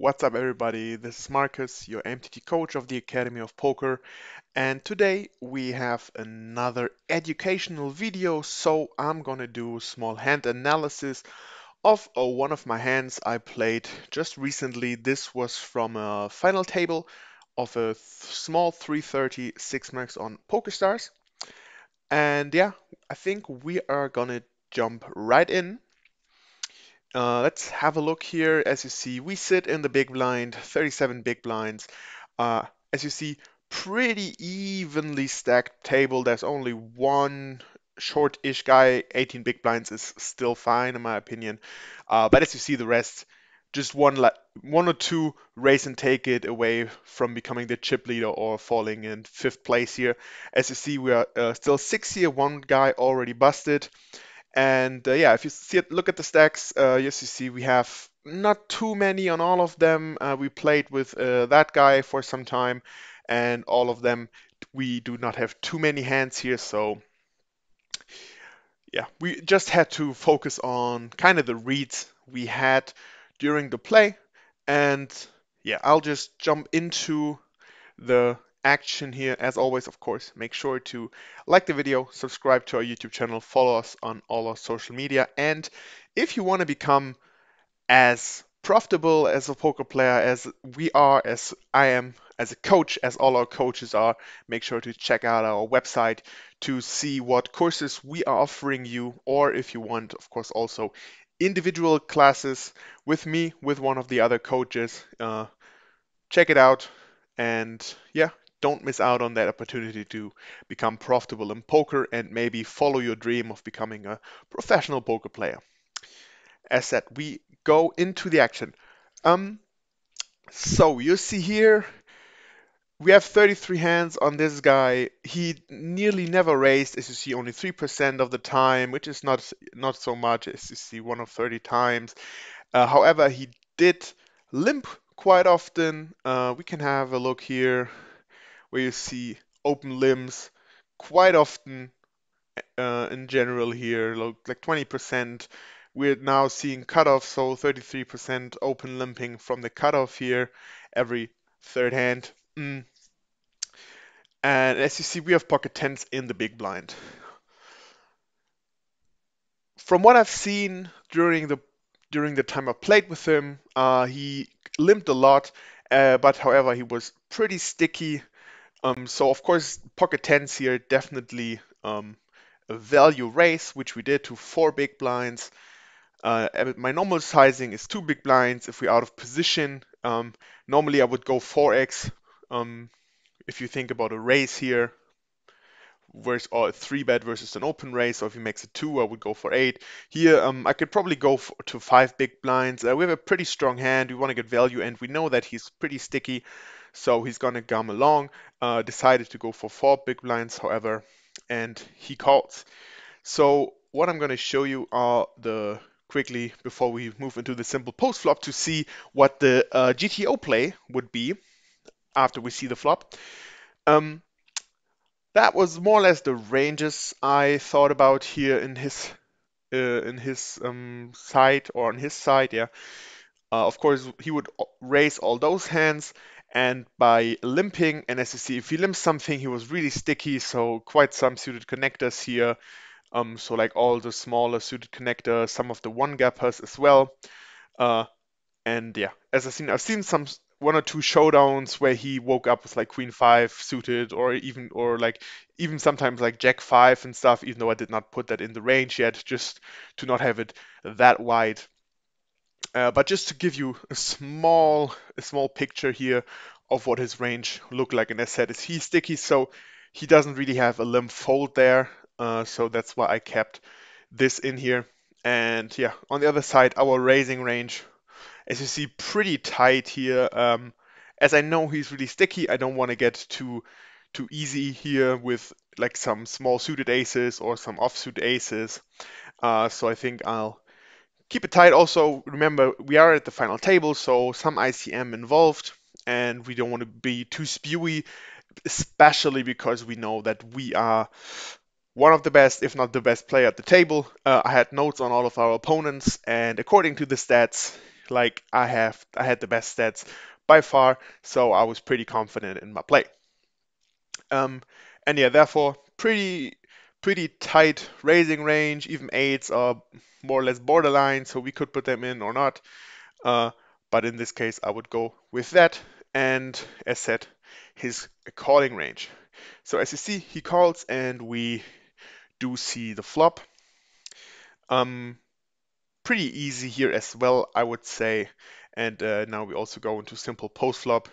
What's up, everybody? This is Marcus, your MTT coach of the Academy of Poker, and today we have another educational video. So I'm gonna do a small hand analysis of one of my hands I played just recently. This was from a final table of a small 330 6 max on PokerStars, and yeah, I think we are gonna jump right in. Let's have a look here. As you see, we sit in the big blind, 37 big blinds. Uh, as you see, pretty evenly stacked table. There's only one short-ish guy. 18 big blinds is still fine in my opinion. But as you see, the rest, just one or two race and take it away from becoming the chip leader or falling in fifth place here. As you see, we are still six here. One guy already busted. And yeah, if you look at the stacks, yes, you see we have not too many on all of them. We played with that guy for some time, and all of them, we do not have too many hands here. So yeah, we just had to focus on kind of the reads we had during the play. And yeah, I'll just jump into the action here. As always, of course, make sure to like the video, subscribe to our YouTube channel, follow us on all our social media, and if you want to become as profitable as a poker player as we are, as I am, as a coach, as all our coaches are, make sure to check out our website to see what courses we are offering you, or if you want, of course, also individual classes with me, with one of the other coaches. Check it out, and yeah, don't miss out on that opportunity to become profitable in poker and maybe follow your dream of becoming a professional poker player. As said, we go into the action. Um, so you see here, we have 33 hands on this guy. He nearly never raised, as you see, only 3% of the time, which is not so much, as you see, one of 30 times. However, he did limp quite often. We can have a look here where you see open limbs quite often in general here, like 20%. We're now seeing cutoff, so 33% open limping from the cutoff here every third hand. And as you see, we have pocket tens in the big blind. From what I've seen during the time I played with him, he limped a lot, but however, he was pretty sticky. So of course, pocket tens here definitely a value raise, which we did to four big blinds. And my normal sizing is two big blinds. If we're out of position, normally I would go 4x. If you think about a raise here, versus or a three bet versus an open raise, so if he makes a two, I would go for eight. Here, I could probably go to five big blinds. We have a pretty strong hand. We want to get value, and we know that he's pretty sticky, so he's gonna come along. Decided to go for four big blinds, however, and he calls. So what I'm gonna show you are the quickly before we move into the simple post flop to see what the GTO play would be after we see the flop. Um, that was more or less the ranges I thought about here in his side or on his side. Yeah, of course he would raise all those hands, and by limping, and as you see, if he limps something, he was really sticky. So quite some suited connectors here. So like all the smaller suited connectors, some of the one gappers as well. Uh, and yeah, as I've seen some one or two showdowns where he woke up with like queen five suited, or like even sometimes like jack five and stuff. Even though I did not put that in the range yet, just to not have it that wide. But just to give you a small picture here of what his range looked like, and as I said, is he's sticky, so he doesn't really have a limp fold there. So that's why I kept this in here. And yeah, on the other side, our raising range, as you see, pretty tight here. As I know he's really sticky, I don't want to get too easy here with like some small suited aces or some offsuit aces. So I think I'll keep it tight. Also, remember we are at the final table, so some ICM involved, and we don't want to be too spewy, especially because we know that we are one of the best, if not the best player at the table. I had notes on all of our opponents, and according to the stats, like I had the best stats by far, so I was pretty confident in my play. Um, and yeah, therefore pretty tight raising range. Even eights are more or less borderline, so we could put them in or not. Uh, but in this case, I would go with that. And as said, his calling range. So as you see, he calls, and we do see the flop. Um, Pretty easy here as well, I would say. And now we also go into simple post flop.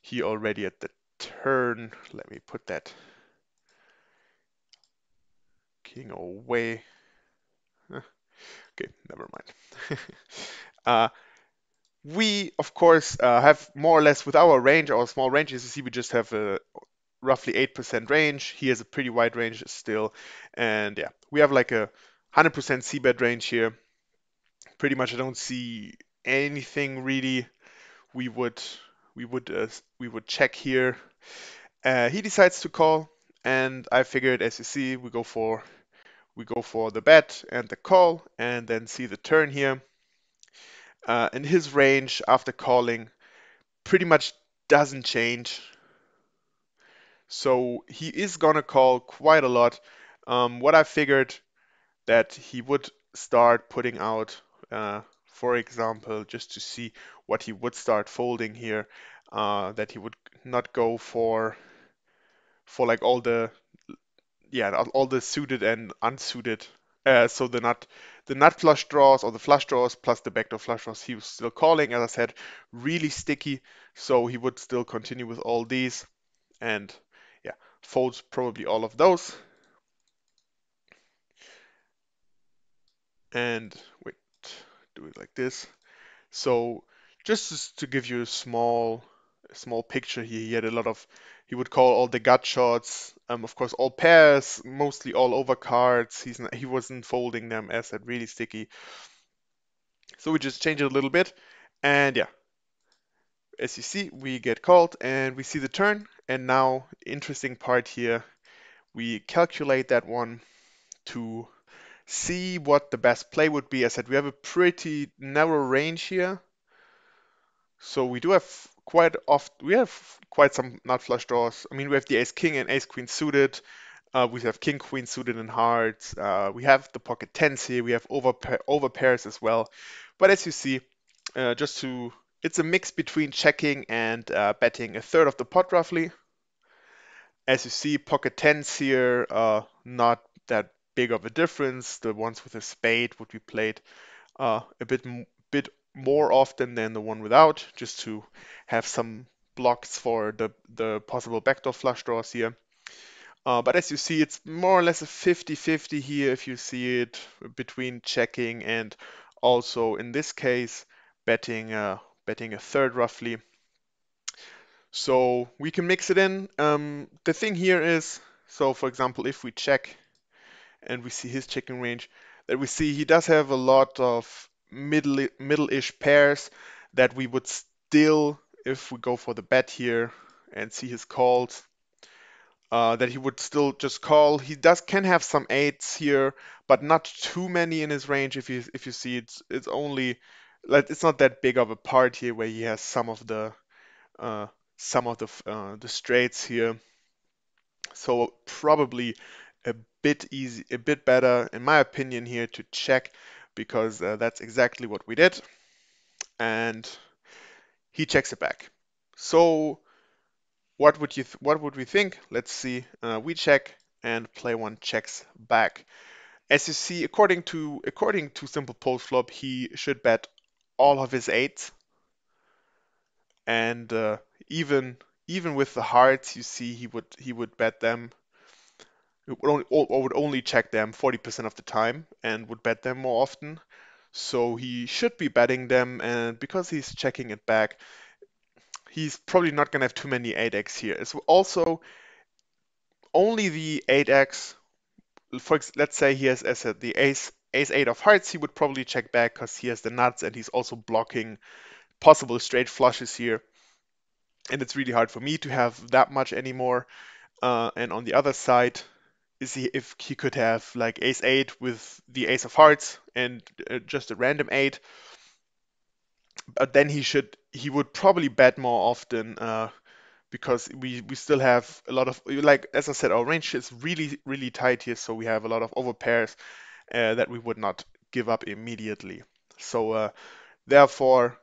He already at the turn. Let me put that king away. Okay, never mind. uh, we, of course, have more or less with our range, our small range, as you see, we just have a roughly 8% range. He has a pretty wide range still. And yeah, we have like a 100% c-bet range here. Pretty much I don't see anything really we would we would check here. He decides to call, and I figured, as you see, we go for the bet and the call, and then see the turn here. And his range after calling pretty much doesn't change, so he is gonna call quite a lot. What I figured that he would start putting out, for example, just to see what he would start folding here, that he would not go for like all the all the suited and unsuited. So the nut flush draws or the flush draws plus the backdoor flush draws he was still calling, as I said, really sticky. So he would still continue with all these and yeah, folds probably all of those. And wait, do it like this. So just to give you a small picture here, he had a lot of, he would call all the gut shots, of course all pairs, mostly all over cards. He wasn't folding them, as said, really sticky. So we just change it a little bit, and yeah, as you see, we get called and we see the turn. And now, interesting part here, we calculate that one to see what the best play would be. As I said, we have a pretty narrow range here. So we do have we have quite some nut flush draws. I mean, we have the ace king and ace queen suited. We have king queen suited in hearts. We have the pocket tens here. We have over pairs as well. But as you see, just to it's a mix between checking and betting a third of the pot roughly. As you see, pocket tens here, not that big of a difference. The ones with a spade would be played bit more often than the one without, just to have some blocks for the possible backdoor flush draws here. But as you see, it's more or less a 50-50 here if you see it between checking and also in this case betting a third roughly. So we can mix it in. The thing here is, so for example, if we check and we see his checking range, that we see he does have a lot of middle-ish pairs that we would still, if we go for the bet here and see his calls, that he would still just call. He can have some eights here, but not too many in his range. If you see it's only like it's not that big of a part here where he has uh, some of the straights here. So probably a a bit better, in my opinion, here to check because that's exactly what we did. And he checks it back. So what would we think? Let's see. We check and play one checks back. As you see, according to simple post flop, he should bet all of his eights, and even with the hearts, you see he would bet them or would only check them 40% of the time and would bet them more often. So he should be betting them, and because he's checking it back, he's probably not going to have too many 8x here. It's also only the 8x, let's say he has as the ace 8 of hearts, he would probably check back because he has the nuts and he's also blocking possible straight flushes here. And it's really hard for me to have that much anymore. And on the other side, is he if he could have like ace 8 with the ace of hearts and just a random 8, but then he would probably bet more often because we still have a lot of, like as I said, our range is really tight here, so we have a lot of overpairs that we would not give up immediately. So therefore,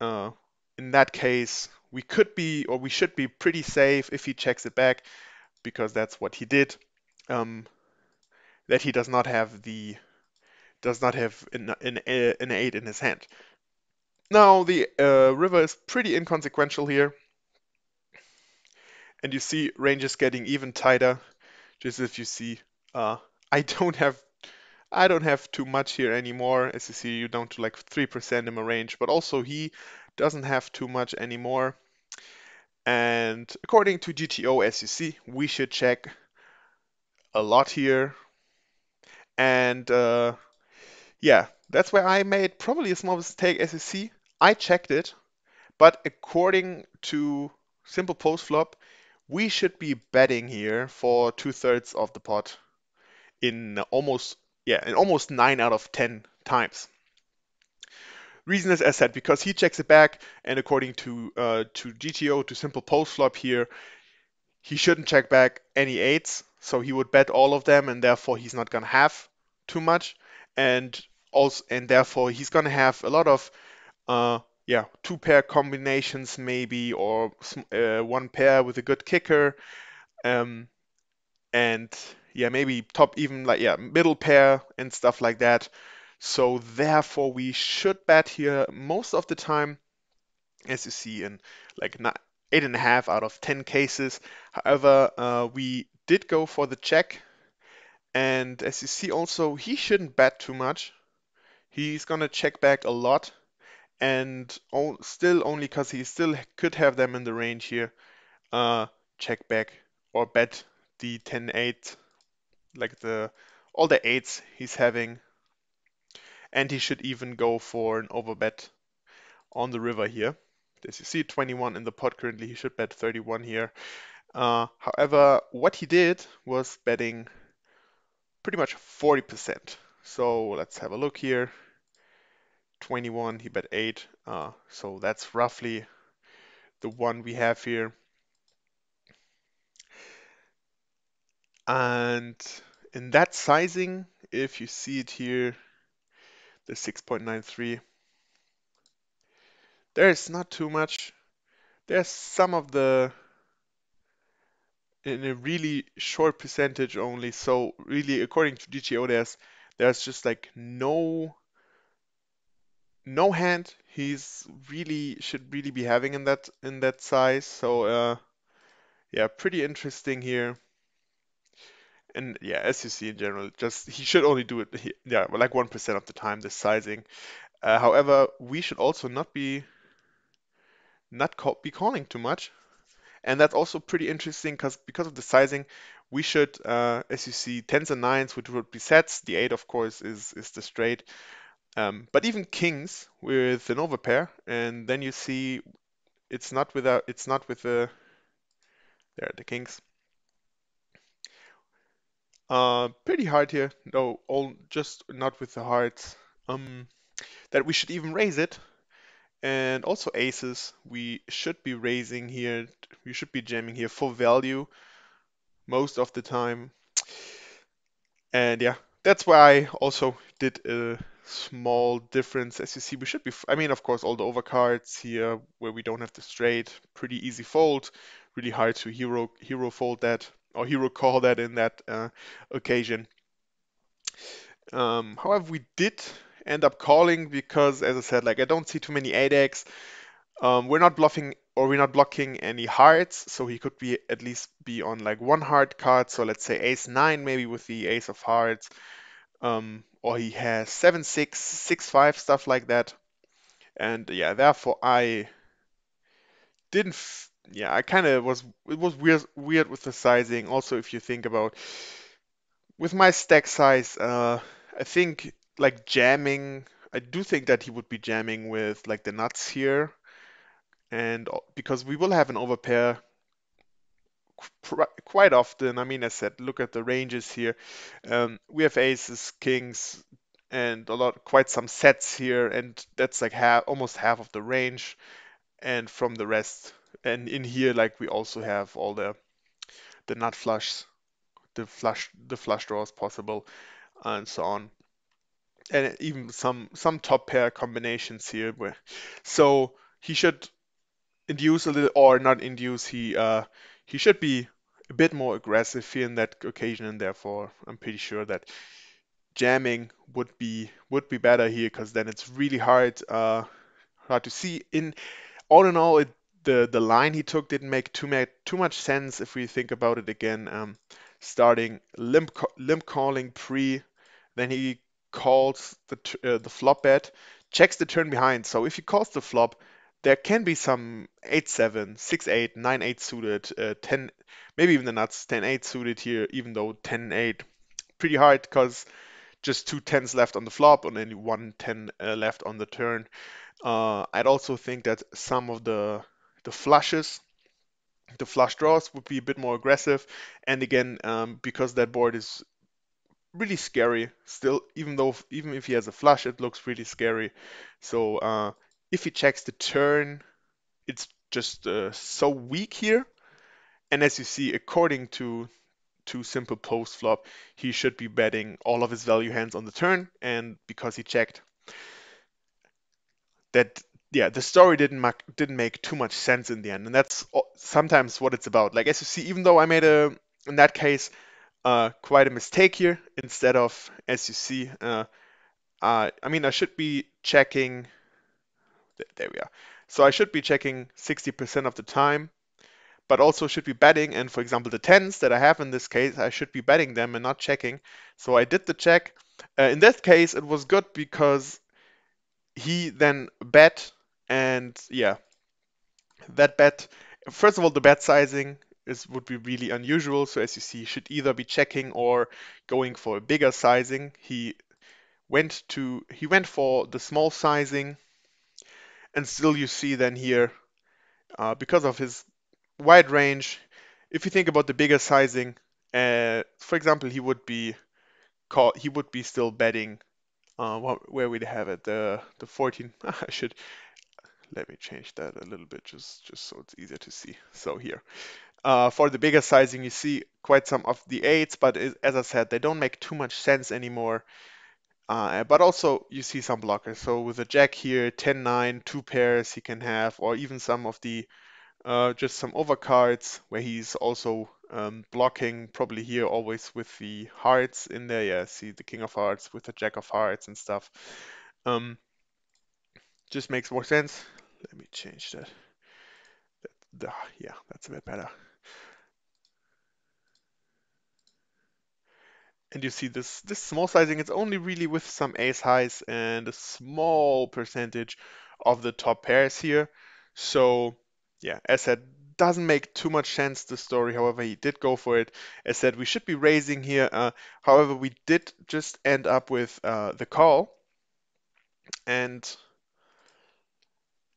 in that case, we could be, or we should be pretty safe if he checks it back, because that's what he did. Um, that he does not have an eight in his hand. Now the river is pretty inconsequential here, and you see range is getting even tighter. Just if you see, uh, I don't have I don't have too much here anymore. As you see, you're down to like 3% in my range, but also he doesn't have too much anymore. And according to GTO, as you see, we should check a lot here. And yeah, that's where I made probably a small mistake. As you see, I checked it, but according to simple post flop, we should be betting here for 2/3 of the pot in almost 9 out of 10 times. Reason is, as said, because he checks it back, and according to GTO, to simple post flop here, he shouldn't check back any eights, so he would bet all of them, and therefore he's not gonna have too much, and therefore he's gonna have a lot of uh, two pair combinations maybe, or one pair with a good kicker, um, and maybe top, even like middle pair and stuff like that. So therefore we should bet here most of the time, as you see in like 8.5 out of 10 cases. However, we did go for the check, and as you see also, he shouldn't bet too much. He's gonna check back a lot, and still only because he still could have them in the range here, check back or bet the 10-8, like all the eights he's having, and he should even go for an overbet on the river here. As you see, 21 in the pot currently, he should bet 31 here. However, what he did was betting pretty much 40%. So let's have a look here. 21, he bet 8. So that's roughly the one we have here. And in that sizing, if you see it here, the 6.93, there's not too much. There's some of the in a really short percentage only. So really, according to DTO, there's just like no hand he's really should really be having in that size. So yeah, pretty interesting here. And yeah, as you see in general, just he should only do it like 1% of the time, this sizing. However, we should also not be calling too much. And that's also pretty interesting because of the sizing, we should, as you see, tens and nines, which would be sets. The eight, of course, is the straight. But even kings with an overpair, and then you see it's not with the kings. Pretty hard here. No, all just not with the hearts. That we should even raise it. And also aces, we should be raising here. We should be jamming here for value most of the time. And yeah, that's why I also did a small difference. As you see, we should be, I mean, of course, all the overcards here where we don't have the straight, pretty easy fold. Really hard to hero fold that or hero call that in that occasion. However, we did end up calling because, as I said, like I don't see too many 8x. We're not bluffing or we're not blocking any hearts, so he could be at least be on like one heart card. So let's say ace 9 maybe with the ace of hearts. Or he has 7-6, 6-5, stuff like that. And yeah, therefore I didn't. Yeah, I kind of was. It was weird with the sizing. Also, if you think about with my stack size, I think like jamming. I do think that he would be jamming with like the nuts here, and because we will have an overpair quite often. I mean, as I said, look at the ranges here. We have aces, kings, and quite some sets here, and that's like almost half of the range, and from the rest, and in here like we also have all the nut flushs, the flush draws possible, and so on, and even some top pair combinations here where so he should induce a little, or not induce, he should be a bit more aggressive here in that occasion, and therefore I'm pretty sure that jamming would be better here, because then it's really hard to see. In all in all, the line he took didn't make too much sense if we think about it again. Starting limp calling pre, then he calls the flop bet, checks the turn behind. So if he calls the flop, there can be some 8-7, 6-8, 9-8 suited, 10, maybe even the nuts 10-8 suited here, even though 10-8 pretty hard because just two tens left on the flop and only one 10 left on the turn. I'd also think that some of the flushes, the flush draws would be a bit more aggressive. And again, because that board is really scary still, even if he has a flush, it looks really scary. So if he checks the turn, it's just so weak here. And as you see, according to simple post flop, he should be betting all of his value hands on the turn. And because he checked, that yeah, the story didn't make too much sense in the end, and that's sometimes what it's about. Like as you see, even though I made in that case quite a mistake here, instead of as you see, I mean I should be checking. There we are. So I should be checking 60% of the time, but also should be betting. And for example, the tens that I have in this case, I should be betting them and not checking. So I did the check. In that case, it was good because he then bet, and yeah, that bet, first of all, the bet sizing would be really unusual. So as you see, he should either be checking or going for a bigger sizing. He went for the small sizing, and still you see then here, because of his wide range, if you think about the bigger sizing, for example, he would be still betting. Where would have it? The 14. I should let me change that a little bit, just so it's easier to see. So here. For the bigger sizing, you see quite some of the eights, but as I said, they don't make too much sense anymore. But also, you see some blockers. So with a jack here, 10-9, two pairs he can have, or even some of the just some overcards where he's also blocking, probably here always with the hearts in there. Yeah, see the king of hearts with the jack of hearts and stuff. Um, just makes more sense. Let me change that. Yeah, that's a bit better. And you see this small sizing, it's only really with some ace highs and a small percentage of the top pairs here. So yeah, as said, doesn't make too much sense, the story. However, he did go for it. As said, we should be raising here. However, we did just end up with the call. And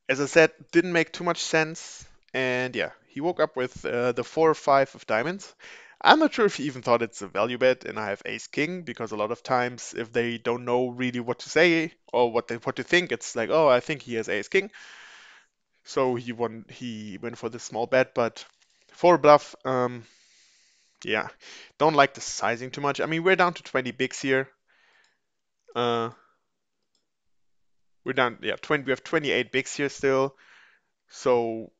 as I said, didn't make too much sense. And yeah, he woke up with the 4 or 5 of diamonds. I'm not sure if he even thought it's a value bet, and I have ace king, because a lot of times if they don't know really what to say or what to think, it's like, oh, I think he has ace king. So he went for the small bet, but for bluff, yeah, don't like the sizing too much. I mean, we're down to 20 bigs here. Uh, we're down, yeah, 20. We have 28 bigs here still. So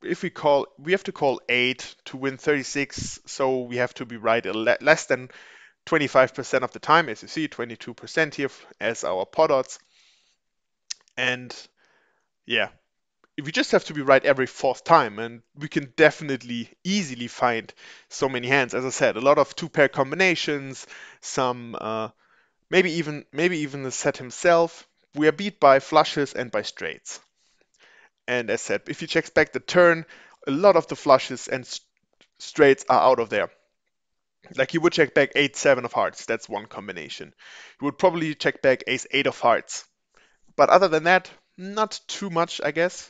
if we have to call 8 to win 36, so we have to be right less than 25% of the time, as you see, 22% here as our pot odds. And yeah, we just have to be right every fourth time, and we can definitely easily find so many hands. As I said, a lot of two-pair combinations, some maybe even the set himself. We are beat by flushes and by straights. And as said, if he checks back the turn, a lot of the flushes and straights are out of there. Like he would check back 8-7 of hearts. That's one combination. He would probably check back ace-8 of hearts. But other than that, not too much, I guess.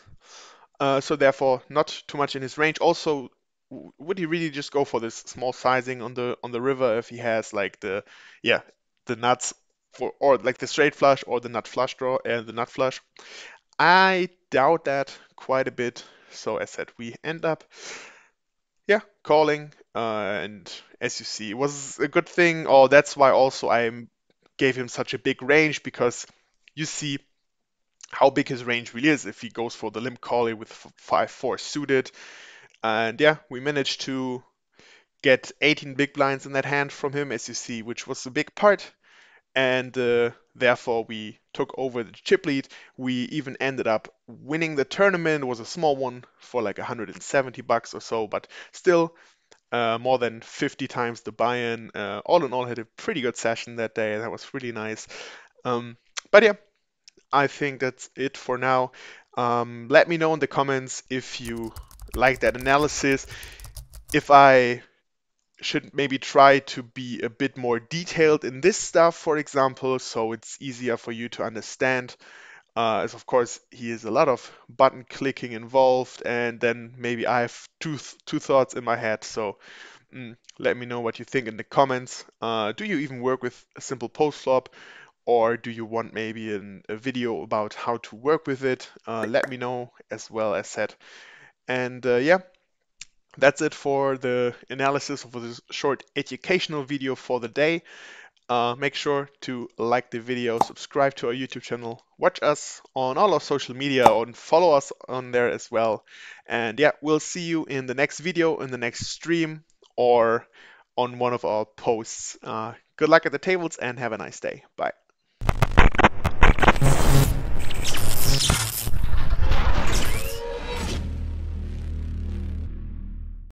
So therefore, not too much in his range. Also, would he really just go for this small sizing on the river if he has like the nuts or like the straight flush or the nut flush draw and the nut flush. I doubt that quite a bit. So as said, we end up, yeah, calling. And as you see, it was a good thing. Oh, that's why also gave him such a big range, because you see how big his range really is if he goes for the limp calling with 5-4 suited. And yeah, we managed to get 18 big blinds in that hand from him, as you see, which was a big part. And therefore we took over the chip lead. We even ended up winning the tournament. It was a small one for like 170 bucks or so, but still more than 50 times the buy-in. All in all, had a pretty good session that day. That was really nice. Um, but yeah, I think that's it for now. Let me know in the comments if you like that analysis. If I should maybe try to be a bit more detailed in this stuff, for example, so it's easier for you to understand. As of course, he is a lot of button clicking involved, and then maybe I have two thoughts in my head. So let me know what you think in the comments. Do you even work with a simple post flop, or do you want maybe a video about how to work with it? Let me know as well as said. And yeah, that's it for the analysis of this short educational video for the day. Make sure to like the video, subscribe to our YouTube channel, watch us on all our social media, and follow us on there as well. And yeah, we'll see you in the next video, in the next stream, or on one of our posts. Good luck at the tables and have a nice day. Bye.